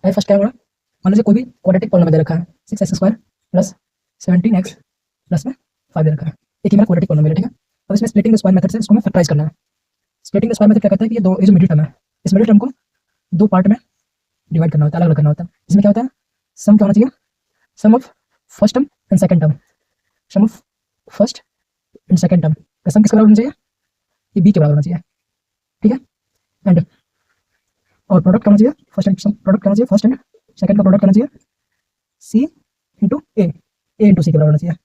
भाई फर्स्ट क्या होगा, मान लीजिए कोई भी क्वाड्रेटिक पॉलिनोमियल दे रखा है 6x² प्लस 17x प्लस में 5 दे रखा है, एक ही मेरा क्वाड्रेटिक पॉलिनोमियल है, ठीक है। अब इसमें स्प्लिटिंग द स्क्वायर मेथड से इसको हमें फैक्टराइज करना है। स्प्लिटिंग द स्क्वायर मेथड क्या कहता है कि ये जो मिडिल टर्म है, इस मिडिल टर्म को दो पार्ट में डिवाइड करना होता है, अलग अलग करना होता है। इसमें क्या होता है, सम क्या होना चाहिए, sum of first term and second term, sum of first and second term का सम किसके बराबर होना चाहिए, ये बी के बराबर होना चाहिए, ठीक है। एंड और प्रोडक्ट करना चाहिए, फर्स्ट एंड प्रोडक्ट करना चाहिए, फर्स्ट एंड सेकंड का प्रोडक्ट करना चाहिए सी इंटू ए इंटू सी के बराबर होना चाहिए।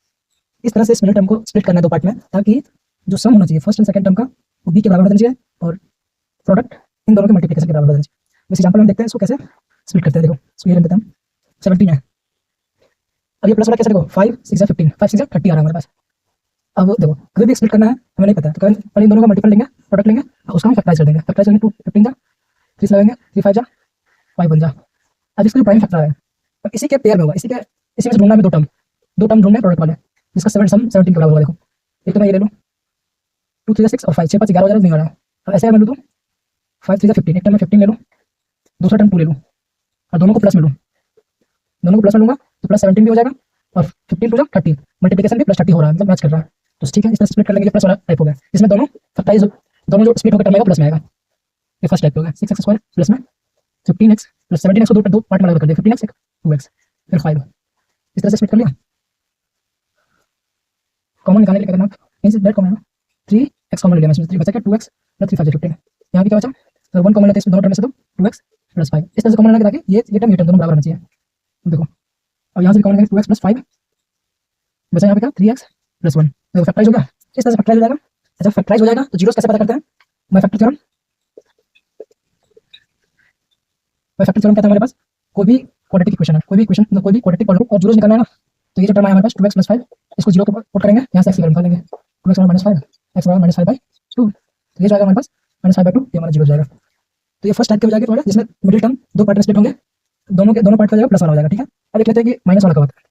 इस तरह से इस मिडिल टर्म को स्प्लिट करना है दो पार्ट में, ताकि जो सम होना चाहिए फर्स्ट एंड सेकंड टर्म का वो बी के बराबर होना चाहिए और प्रोडक्ट इन दोनों के मल्टीप्लिकेशन के बराबर होना चाहिए। इस एग्जांपल में देखते हैं इसको कैसे स्प्लिट करते हैं। देखो इसको ये देते हैं 17 है, अब ये प्लस वाला कैसे, देखो 5 6 15, 5 6 30 आ रहा है हमारे पास। अब देखो कभी भी स्प्लिट करना है हमें नहीं पता, तो पहले इन दोनों का मल्टीपल लेंगे, प्रोडक्ट लेंगे और उसका हम फैक्टराइज कर देंगे। फैक्टराइज करेंगे 2 15 जा 3 लगाएंगे 3 5 जा 5 बन जा। अब इसका जो प्राइम फैक्टर है अब इसी के पेयर में होगा, इसी में से ढूंढना है, दो टर्म ढूंढना है प्रोडक्ट वाले, जिसका सम 17 के बराबर होगा। देखो एक तो मैं ये ले लूँ 2 3 6 और 5 6 5 11 हो जाएगा, नहीं हो रहा है। अब ऐसे मैं लूँ तो 5 3 15, एक टर्म में 15 ले लूँ, दूसरा टर्म 2 ले लूँ और दोनों को प्लस में लूँ, दोनों को प्लस में लूँगा तो प्लस 17 भी हो जाएगा और 15 2 30, मल्टीप्लिकेशन भी प्लस 30 हो रहा है, मतलब मैच कर रहा है। तो ठीक है, इस तरह स्प्लिट कर लेंगे, प्लस वाला टाइप हो गया, इसमें दोनों फैक्टराइज, दोनों जो स्प्लिट होकर टर्म आएगा प्लस में आएगा। ये फर्स्ट टाइप हो गया 6x² प्लस में 15x प्लस 17x को दो पार्ट में अलग कर दिया, 15x 2x फिर 5, इस तरह से स्प्लिट कर लिया। कॉमन निकालने के लिए क्या करना, means that common 3x common ले लिया, मैं इसमें 3 बचा क्या 2x प्लस 3 5 15, यहाँ पे क्या बचा, तो 1 कॉमन लेते हैं इसमें, दोनों टर्म में से तो 2x प्लस 5, इस तरह से कॉमन लेना ताकि ये टर्म दोनों बराबर होना चाहिए। देखो अब यहाँ से कॉमन लेंगे 2x प्लस 5 बचा, यहाँ पे क्या 3x प्लस 1, देखो फैक्टराइज हो गया, इस तरह से फैक्टराइज हो जाएगा। अच्छा फैक्टराइज हो जाएगा तो जीरोस कैसे पता करते हैं, मैं फैक्टर थ्योरम क्या था हमारे पास, कोई भी क्वाड्रेटिक इक्वेशन है, कोई भी इक्वेशन मतलब कोई भी क्वाड्रेटिक पॉलिनोमियल और जीरोस निकालना है ना, तो ये जो टर्म है हमारे पास 2x प्लस 5, इसको जीरो को पुट करेंगे, यहाँ से x की वैल्यू निकालेंगे 2x माइनस 5, x बराबर माइनस 5/2, तो ये जाएगा हमारे पास माइनस 5/2, ये हमारा जीरो जाएगा। तो ये फर्स्ट टाइप के हो जाएगा तुम्हारा, जिसमें मिडिल टर्म दो पार्ट में स्प्लिट होंगे, दोनों पार्ट का जाएगा प्लस वाला हो जाएगा, ठीक है। अब देख लेते हैं कि माइनस वाला कब होता है।